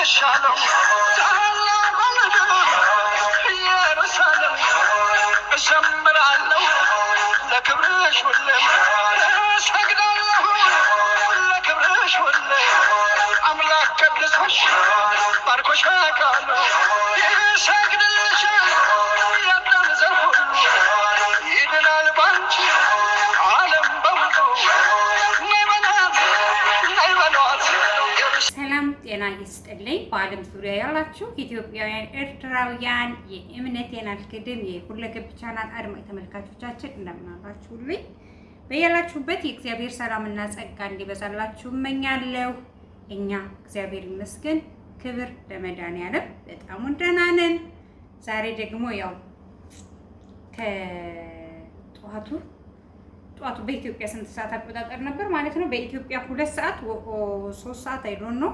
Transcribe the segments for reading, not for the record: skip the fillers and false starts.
ሻለው ኢየሩሳሌም እዘምራለሁ ለክብርሽ ሁሌ እሰግዳለሁ ለክብርሽ ሁሌ አምላክ ቀድሶሽ ባርኮሽ ቃሉ ይሰግድልሻል የአዳም ዘር ሁሉ ይድናል ባንቺ ዓለም በሙሉ ነይበሏት። ሰላም ጤና ይስጥልኝ። በዓለም ዙሪያ ያላችሁ ኢትዮጵያውያን፣ ኤርትራውያን የእምነቴን አልክድም የሁለገብ ቻናል አድማጭ ተመልካቾቻችን እንደምን አላችሁልኝ? በያላችሁበት የእግዚአብሔር ሰላምና ጸጋ እንዲበዛላችሁ እመኛለሁ። እኛ እግዚአብሔር ይመስገን፣ ክብር ለመድኃኒዓለም በጣም ደህና ነን። ዛሬ ደግሞ ያው ከጠዋቱ በኢትዮጵያ ስንት ሰዓት አቆጣጠር ነበር ማለት ነው? በኢትዮጵያ 2 ሰዓት 3 ሰዓት አይዶን ነው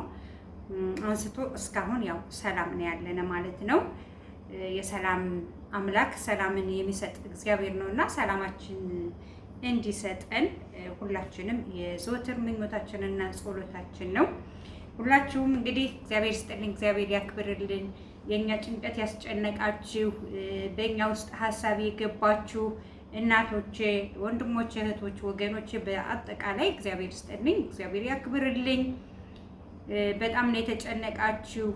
አንስቶ እስካሁን ያው ሰላም ነው ያለነ ማለት ነው። የሰላም አምላክ ሰላምን የሚሰጥ እግዚአብሔር ነውና ሰላማችን እንዲሰጠን ሁላችንም የዘወትር ምኞታችንና ጸሎታችን ነው። ሁላችሁም እንግዲህ እግዚአብሔር ይስጥልን፣ እግዚአብሔር ያክብርልን። የኛ ጭንቀት ያስጨነቃችሁ፣ በእኛ ውስጥ ሀሳብ የገባችሁ እናቶቼ፣ ወንድሞቼ፣ እህቶቼ፣ ወገኖቼ በአጠቃላይ እግዚአብሔር ይስጥልኝ፣ እግዚአብሔር ያክብርልኝ። በጣም ነው የተጨነቃችሁ።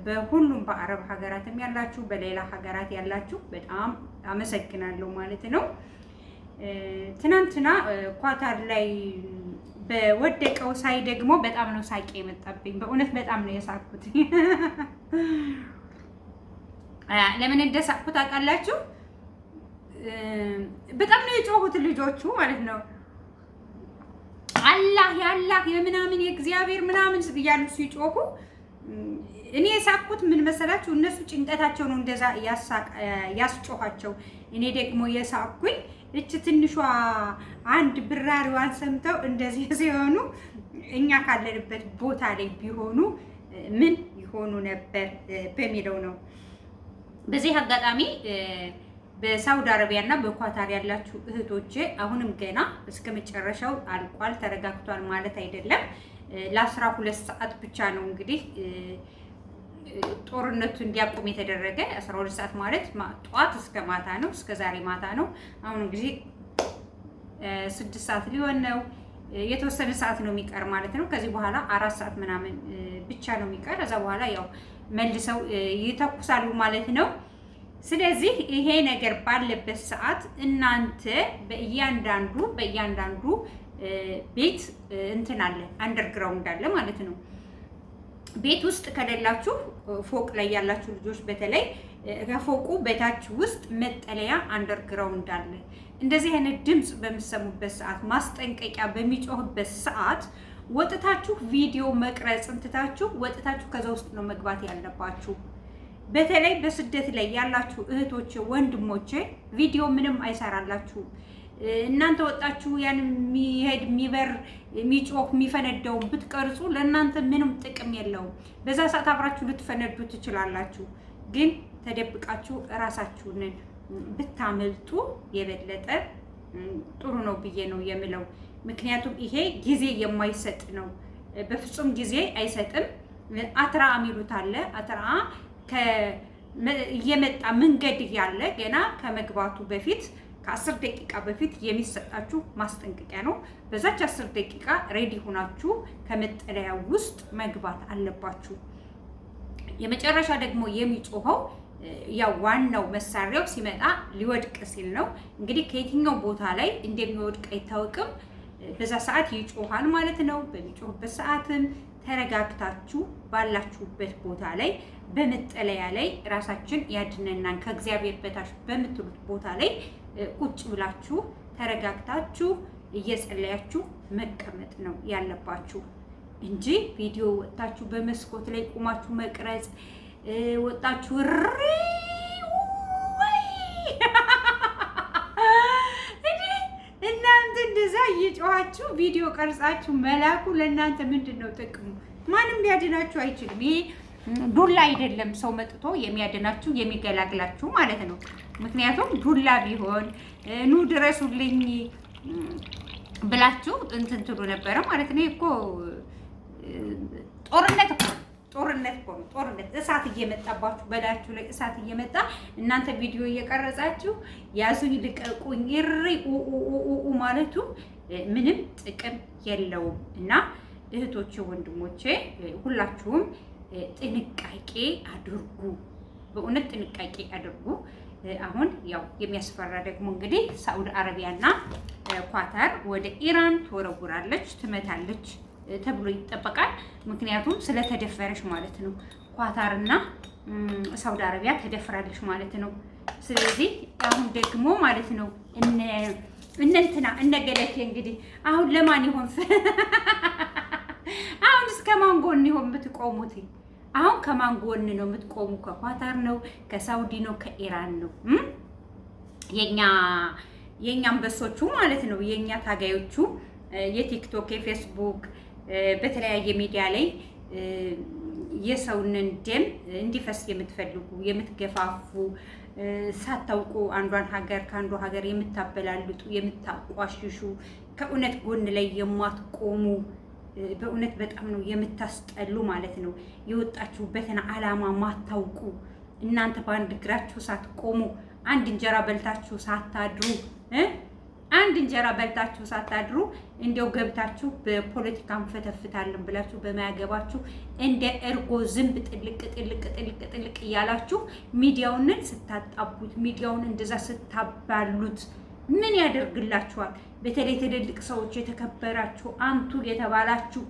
በሁሉም በአረብ ሀገራትም ያላችሁ፣ በሌላ ሀገራት ያላችሁ በጣም አመሰግናለሁ ማለት ነው። ትናንትና ኳታር ላይ በወደቀው ሳይ ደግሞ በጣም ነው ሳቄ የመጣብኝ። በእውነት በጣም ነው የሳቅኩት። ለምን እንደሳቅኩት አውቃላችሁ? በጣም ነው የጮሁት ልጆቹ ማለት ነው። አላህ ያላህ የምናምን የእግዚአብሔር ምናምን እያሉ ሲጮሁ እኔ የሳቅኩት ምን መሰላችሁ? እነሱ ጭንቀታቸው ነው እንደዛ ያስጮኋቸው። እኔ ደግሞ የሳቅኩኝ እች ትንሿ አንድ ብራሪዋን ሰምተው እንደዚህ ሲሆኑ እኛ ካለንበት ቦታ ላይ ቢሆኑ ምን ይሆኑ ነበር በሚለው ነው። በዚህ አጋጣሚ በሳውዲ አረቢያ እና በኳታር ያላችሁ እህቶቼ አሁንም ገና እስከ መጨረሻው አልቋል፣ ተረጋግቷል ማለት አይደለም። ለ12 ሰዓት ብቻ ነው እንግዲህ ጦርነቱ እንዲያቆም የተደረገ። 12 ሰዓት ማለት ጠዋት እስከ ማታ ነው፣ እስከ ዛሬ ማታ ነው። አሁን እንግዲህ 6 ሰዓት ሊሆን ነው። የተወሰነ ሰዓት ነው የሚቀር ማለት ነው። ከዚህ በኋላ 4 ሰዓት ምናምን ብቻ ነው የሚቀር። ከዛ በኋላ ያው መልሰው ይተኩሳሉ ማለት ነው። ስለዚህ ይሄ ነገር ባለበት ሰዓት እናንተ በእያንዳንዱ ቤት እንትን አለ፣ አንደርግራውንድ አለ ማለት ነው። ቤት ውስጥ ከሌላችሁ ፎቅ ላይ ያላችሁ ልጆች በተለይ ከፎቁ በታች ውስጥ መጠለያ አንደርግራውንድ አለ። እንደዚህ አይነት ድምፅ በምትሰሙበት ሰዓት፣ ማስጠንቀቂያ በሚጮህበት ሰዓት ወጥታችሁ ቪዲዮ መቅረጽ እንትታችሁ ወጥታችሁ ከዛ ውስጥ ነው መግባት ያለባችሁ። በተለይ በስደት ላይ ያላችሁ እህቶቼ፣ ወንድሞቼ ቪዲዮ ምንም አይሰራላችሁም። እናንተ ወጣችሁ ያን የሚሄድ የሚበር የሚጮህ የሚፈነዳውን ብትቀርጹ ለእናንተ ምንም ጥቅም የለውም። በዛ ሰዓት አብራችሁ ልትፈነዱ ትችላላችሁ። ግን ተደብቃችሁ እራሳችሁን ብታመልጡ የበለጠ ጥሩ ነው ብዬ ነው የምለው። ምክንያቱም ይሄ ጊዜ የማይሰጥ ነው። በፍጹም ጊዜ አይሰጥም። አትራ የሚሉት አለ። አትራ እየመጣ መንገድ ያለ ገና ከመግባቱ በፊት ከ10 ደቂቃ በፊት የሚሰጣችሁ ማስጠንቀቂያ ነው። በዛች 10 ደቂቃ ሬዲ ሆናችሁ ከመጠለያ ውስጥ መግባት አለባችሁ። የመጨረሻ ደግሞ የሚጮኸው ያው ዋናው መሳሪያው ሲመጣ ሊወድቅ ሲል ነው። እንግዲህ ከየትኛው ቦታ ላይ እንደሚወድቅ አይታወቅም። በዛ ሰዓት ይጮሃል ማለት ነው። በሚጮህበት ሰዓትም ተረጋግታችሁ ባላችሁበት ቦታ ላይ በመጠለያ ላይ ራሳችን ያድነናን ከእግዚአብሔር በታች በምትሉት ቦታ ላይ ቁጭ ብላችሁ ተረጋግታችሁ እየጸለያችሁ መቀመጥ ነው ያለባችሁ እንጂ ቪዲዮ ወጣችሁ በመስኮት ላይ ቁማችሁ መቅረጽ ወጣችሁ እናንተ እንደዛ እየጮኻችሁ ቪዲዮ ቀርጻችሁ መላኩ ለእናንተ ምንድን ነው ጥቅሙ? ማንም ሊያድናችሁ አይችልም። ይሄ ዱላ አይደለም ሰው መጥቶ የሚያድናችሁ የሚገላግላችሁ ማለት ነው። ምክንያቱም ዱላ ቢሆን ኑ ድረሱልኝ ብላችሁ እንትን ትሉ ነበረ ማለት ነው። እኮ ጦርነት እሳት እየመጣባችሁ በላያችሁ ላይ እሳት እየመጣ እናንተ ቪዲዮ እየቀረጻችሁ ያዙኝ ልቀቁኝ እሪ ኡ ማለቱ ምንም ጥቅም የለውም። እና እህቶቼ ወንድሞቼ ሁላችሁም ጥንቃቄ አድርጉ፣ በእውነት ጥንቃቄ አድርጉ። አሁን ያው የሚያስፈራ ደግሞ እንግዲህ ሳዑዲ አረቢያና ኳታር ወደ ኢራን ትወረውራለች፣ ትመታለች ተብሎ ይጠበቃል። ምክንያቱም ስለተደፈረች ማለት ነው። ኳታርና ሳዑዲ አረቢያ ተደፍራለች ማለት ነው። ስለዚህ አሁን ደግሞ ማለት ነው እነ ገለቴ እንግዲህ አሁን ለማን ይሆን አሁን እስከ ማን ጎን ይሆን የምትቆሙት? አሁን ከማን ጎን ነው የምትቆሙ? ከኳታር ነው? ከሳውዲ ነው? ከኢራን ነው? የኛ አንበሶቹ ማለት ነው፣ የኛ ታጋዮቹ የቲክቶክ የፌስቡክ በተለያየ ሚዲያ ላይ የሰውንን ደም እንዲፈስ የምትፈልጉ የምትገፋፉ፣ ሳታውቁ አንዷን ሀገር ከአንዱ ሀገር የምታበላልጡ የምታቋሽሹ፣ ከእውነት ጎን ላይ የማትቆሙ በእውነት በጣም ነው የምታስጠሉ ማለት ነው። የወጣችሁበትን ዓላማ ማታውቁ እናንተ በአንድ እግራችሁ ሳትቆሙ አንድ እንጀራ በልታችሁ ሳታድሩ አንድ እንጀራ በልታችሁ ሳታድሩ እንዲያው ገብታችሁ በፖለቲካ እንፈተፍታለን ብላችሁ በማያገባችሁ እንደ እርጎ ዝንብ ጥልቅ ጥልቅ ጥልቅ ጥልቅ እያላችሁ ሚዲያውን ስታጣቡት ሚዲያውን እንደዛ ስታባሉት ምን ያደርግላችኋል? በተለይ ትልልቅ ሰዎች የተከበራችሁ አንቱ የተባላችሁ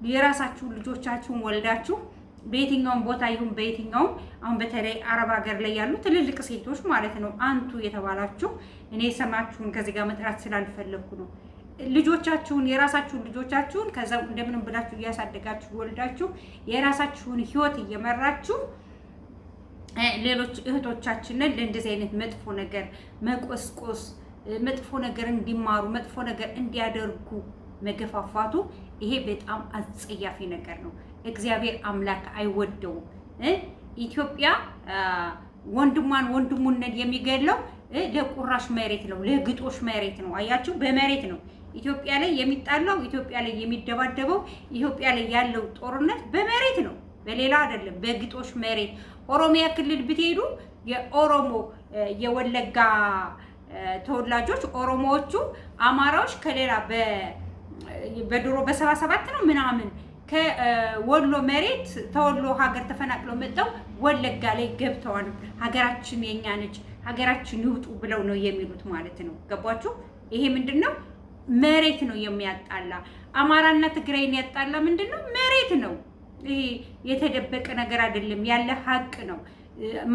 የራሳችሁ ልጆቻችሁን ወልዳችሁ በየትኛውም ቦታ ይሁን በየትኛውም አሁን በተለይ አረብ ሀገር ላይ ያሉ ትልልቅ ሴቶች ማለት ነው አንቱ የተባላችሁ እኔ ሰማችሁን ከዚህ ጋር መጥራት ስላልፈለኩ ነው። ልጆቻችሁን የራሳችሁን ልጆቻችሁን ከዛ እንደምንም ብላችሁ እያሳደጋችሁ ወልዳችሁ የራሳችሁን ህይወት እየመራችሁ ሌሎች እህቶቻችንን ለእንደዚህ አይነት መጥፎ ነገር መቆስቆስ፣ መጥፎ ነገር እንዲማሩ መጥፎ ነገር እንዲያደርጉ መገፋፋቱ ይሄ በጣም አጸያፊ ነገር ነው። እግዚአብሔር አምላክ አይወደውም። ኢትዮጵያ ወንድሙን የሚገለው ለቁራሽ መሬት ነው፣ ለግጦሽ መሬት ነው። አያችሁ፣ በመሬት ነው ኢትዮጵያ ላይ የሚጣላው፣ ኢትዮጵያ ላይ የሚደባደበው፣ ኢትዮጵያ ላይ ያለው ጦርነት በመሬት ነው፣ በሌላ አይደለም፣ በግጦሽ መሬት። ኦሮሚያ ክልል ብትሄዱ የኦሮሞ የወለጋ ተወላጆች ኦሮሞዎቹ አማራዎች ከሌላ በድሮ በ77 ነው ምናምን ከወሎ መሬት ተወሎ ሀገር ተፈናቅለው መጣው ወለጋ ላይ ገብተዋል። ሀገራችን የኛ ነች፣ ሀገራችን ይውጡ ብለው ነው የሚሉት ማለት ነው። ገባችሁ? ይሄ ምንድነው? መሬት ነው የሚያጣላ። አማራና ትግራይን ያጣላ ምንድነው? መሬት ነው። ይሄ የተደበቀ ነገር አይደለም፣ ያለ ሀቅ ነው።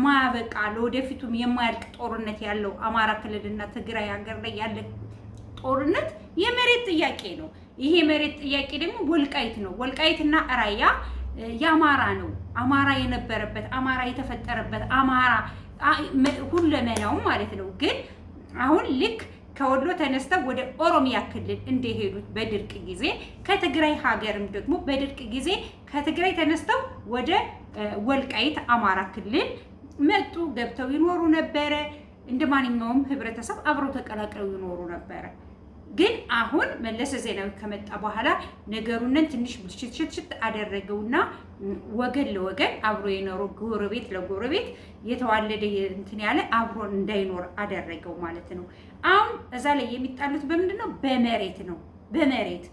ማያበቃ ለወደፊቱም የማያልቅ ጦርነት ያለው አማራ ክልልና ትግራይ ሀገር ላይ ያለ ጦርነት የመሬት ጥያቄ ነው። ይሄ መሬት ጥያቄ ደግሞ ወልቃይት ነው። ወልቃይትና ራያ የአማራ ነው። አማራ የነበረበት አማራ የተፈጠረበት አማራ ሁለመናው ማለት ነው። ግን አሁን ልክ ከወሎ ተነስተው ወደ ኦሮሚያ ክልል እንደሄዱት በድርቅ ጊዜ ከትግራይ ሀገርም ደግሞ በድርቅ ጊዜ ከትግራይ ተነስተው ወደ ወልቃይት አማራ ክልል መጡ። ገብተው ይኖሩ ነበረ። እንደ ማንኛውም ህብረተሰብ አብረው ተቀላቅለው ይኖሩ ነበረ። ግን አሁን መለስ ዜናዊ ከመጣ በኋላ ነገሩንን ትንሽ ብልሽት አደረገውና ወገን ለወገን አብሮ የኖረው ጎረቤት ለጎረቤት የተዋለደ እንትን ያለ አብሮ እንዳይኖር አደረገው ማለት ነው። አሁን እዛ ላይ የሚጣሉት በምንድን ነው? በመሬት ነው። በመሬት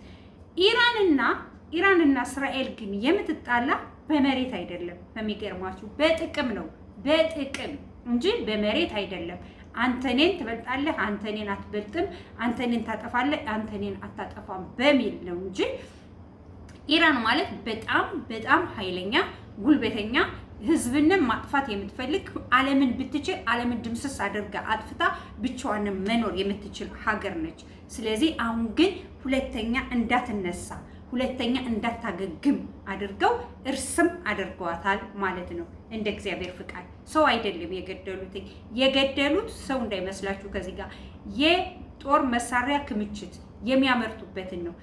ኢራንና እስራኤል ግን የምትጣላ በመሬት አይደለም። በሚገርማችሁ በጥቅም ነው። በጥቅም እንጂ በመሬት አይደለም። አንተ እኔን ትበልጣለህ፣ አንተ እኔን አትበልጥም፣ አንተ እኔን ታጠፋለህ፣ አንተ እኔን አታጠፋም በሚል ነው እንጂ ኢራን ማለት በጣም በጣም ኃይለኛ ጉልበተኛ፣ ህዝብንም ማጥፋት የምትፈልግ ዓለምን ብትችል ዓለምን ድምስስ አድርጋ አጥፍታ ብቻዋንም መኖር የምትችል ሀገር ነች። ስለዚህ አሁን ግን ሁለተኛ እንዳትነሳ ሁለተኛ እንዳታገግም አድርገው እርስም አድርገዋታል ማለት ነው። እንደ እግዚአብሔር ፍቃድ ሰው አይደለም የገደሉት ሰው እንዳይመስላችሁ። ከዚህ ጋር የጦር መሳሪያ ክምችት የሚያመርቱበትን ነው።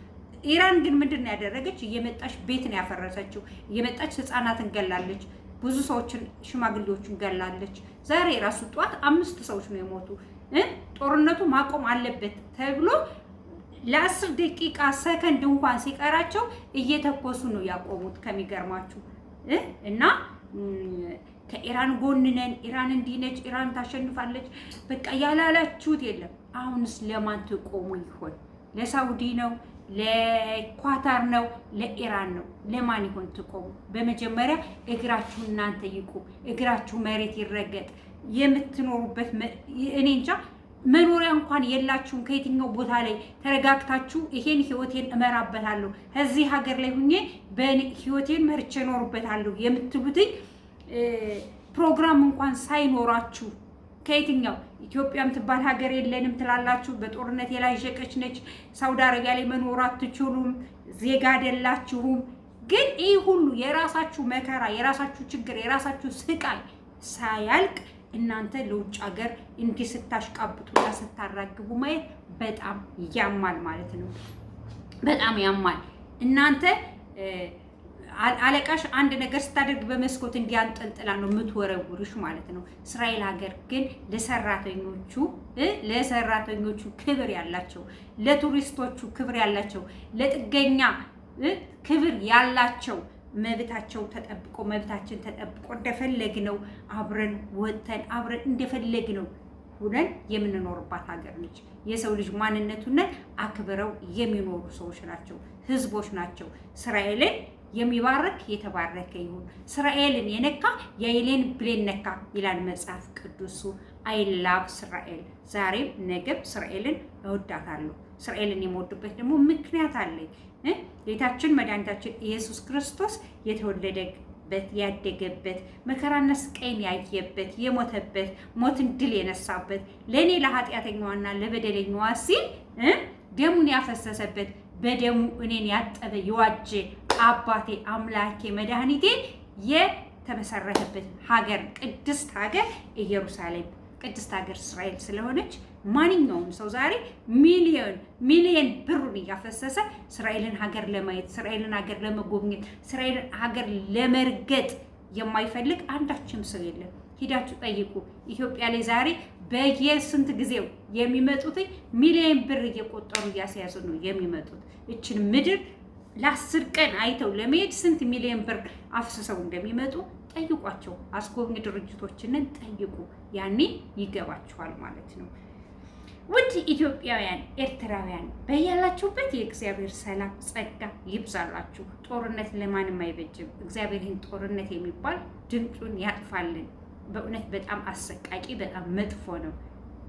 ኢራን ግን ምንድን ነው ያደረገች? እየመጣች ቤት ነው ያፈረሰችው። እየመጣች ህፃናትን ገላለች፣ ብዙ ሰዎችን ሽማግሌዎችን ገላለች። ዛሬ ራሱ ጧት 5 ሰዎች ነው የሞቱ። ጦርነቱ ማቆም አለበት ተብሎ ለ10 ደቂቃ ሰከንድ እንኳን ሲቀራቸው እየተኮሱ ነው ያቆሙት። ከሚገርማችሁ እና ከኢራን ጎን ነን፣ ኢራን እንዲህ ነች፣ ኢራን ታሸንፋለች፣ በቃ ያላላችሁት የለም። አሁንስ ለማን ትቆሙ ይሆን? ለሳውዲ ነው? ለኳታር ነው? ለኢራን ነው? ለማን ይሆን ትቆሙ? በመጀመሪያ እግራችሁ እናንተ ይቁም፣ እግራችሁ መሬት ይረገጥ። የምትኖሩበት እኔ እንጃ መኖሪያ እንኳን የላችሁም። ከየትኛው ቦታ ላይ ተረጋግታችሁ ይሄን ህይወቴን እመራበታለሁ እዚህ ሀገር ላይ ሁኜ በህይወቴን መርቼ እኖርበታለሁ የምትሉትኝ ፕሮግራም እንኳን ሳይኖራችሁ ከየትኛው ኢትዮጵያ የምትባል ሀገር የለንም ትላላችሁ። በጦርነት የላሸቀች ነች። ሳውዲ አረቢያ ላይ መኖር አትችሉም። ዜጋ አይደላችሁም። ግን ይህ ሁሉ የራሳችሁ መከራ፣ የራሳችሁ ችግር፣ የራሳችሁ ስቃይ ሳያልቅ እናንተ ለውጭ ሀገር እንዲህ ስታሽቃብጡና ስታራግቡ ማየት በጣም ያማል ማለት ነው። በጣም ያማል። እናንተ አለቃሽ አንድ ነገር ስታደርግ በመስኮት እንዲያንጠልጥላ ነው የምትወረውርሽ ማለት ነው። እስራኤል ሀገር ግን ለሰራተኞቹ ክብር ያላቸው፣ ለቱሪስቶቹ ክብር ያላቸው፣ ለጥገኛ ክብር ያላቸው መብታቸው ተጠብቆ መብታችን ተጠብቆ እንደፈለግነው አብረን ወጥተን አብረን እንደፈለግነው ሁነን የምንኖርባት ሀገር ነች። የሰው ልጅ ማንነቱን አክብረው የሚኖሩ ሰዎች ናቸው፣ ህዝቦች ናቸው። እስራኤልን የሚባርክ የተባረከ ይሁን። እስራኤልን የነካ የአይሌን ብሌን ነካ ይላል መጽሐፍ ቅዱሱ። አይላቭ እስራኤል። ዛሬም ነገም እስራኤልን እወዳታለሁ። እስራኤልን የምወድበት ደግሞ ምክንያት አለኝ። ጌታችን መድኃኒታችን ኢየሱስ ክርስቶስ የተወለደበት ያደገበት መከራና ስቃይን ያየበት የሞተበት ሞትን ድል የነሳበት ለእኔ ለኃጢአተኛዋና ለበደለኛዋ ሲል ደሙን ያፈሰሰበት በደሙ እኔን ያጠበ የዋጀ አባቴ አምላኬ መድኃኒቴ የተመሰረተበት ሀገር ቅድስት ሀገር ኢየሩሳሌም ቅድስት ሀገር እስራኤል ስለሆነች ማንኛውም ሰው ዛሬ ሚሊየን ብሩን እያፈሰሰ እስራኤልን ሀገር ለማየት፣ እስራኤልን ሀገር ለመጎብኘት፣ እስራኤልን ሀገር ለመርገጥ የማይፈልግ አንዳችም ሰው የለም። ሂዳችሁ ጠይቁ። ኢትዮጵያ ላይ ዛሬ በየስንት ጊዜው የሚመጡት ሚሊየን ብር እየቆጠሩ እያስያዙ ነው የሚመጡት። እችን ምድር ለ10 ቀን አይተው ለመሄድ ስንት ሚሊየን ብር አፍስሰው እንደሚመጡ ጠይቋቸው። አስጎብኝ ድርጅቶችንን ጠይቁ። ያኔ ይገባችኋል ማለት ነው። ውድ ኢትዮጵያውያን፣ ኤርትራውያን በያላችሁበት የእግዚአብሔር ሰላም ጸጋ ይብዛላችሁ። ጦርነት ለማንም አይበጅም። እግዚአብሔርን ጦርነት የሚባል ድምፁን ያጥፋልን። በእውነት በጣም አሰቃቂ፣ በጣም መጥፎ ነው።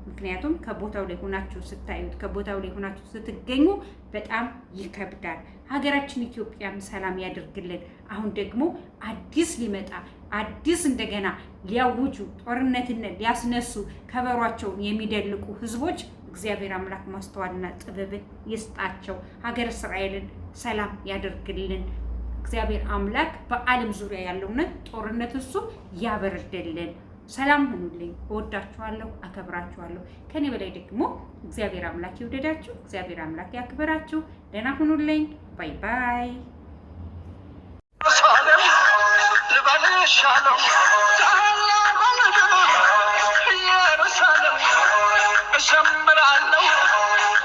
ምክንያቱም ከቦታው ላይ ሆናችሁ ስታዩት፣ ከቦታው ላይ ሆናችሁ ስትገኙ በጣም ይከብዳል። ሀገራችን ኢትዮጵያም ሰላም ያደርግልን። አሁን ደግሞ አዲስ ሊመጣ አዲስ እንደገና ሊያውጁ ጦርነትነት ሊያስነሱ ከበሯቸውን የሚደልቁ ህዝቦች እግዚአብሔር አምላክ ማስተዋልና ጥበብን ይስጣቸው። ሀገር እስራኤልን ሰላም ያደርግልን። እግዚአብሔር አምላክ በዓለም ዙሪያ ያለውን ጦርነት እሱ ያበርድልን። ሰላም ሁኑልኝ። እወዳችኋለሁ፣ አከብራችኋለሁ። ከኔ በላይ ደግሞ እግዚአብሔር አምላክ ይውደዳችሁ፣ እግዚአብሔር አምላክ ያክብራችሁ። ደህና ሁኑልኝ። ባይ ባይ። እዘምራለሁ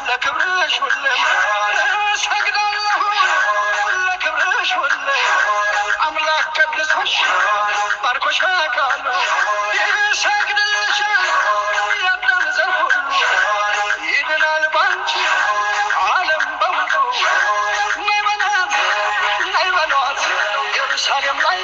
ለክብርሽ ሁሌም እሰግዳለሁ ለክብርሽ ሁሌም አምላክ ቀድሶሽ ባርኮሽ አውቃለሁ ይሰግድልሻል የአዳም ዘር ሁሉ ይድናል ባንቺ ዓለም በሙሉ ነይ በሏት ኢየሩሳሌም ላይ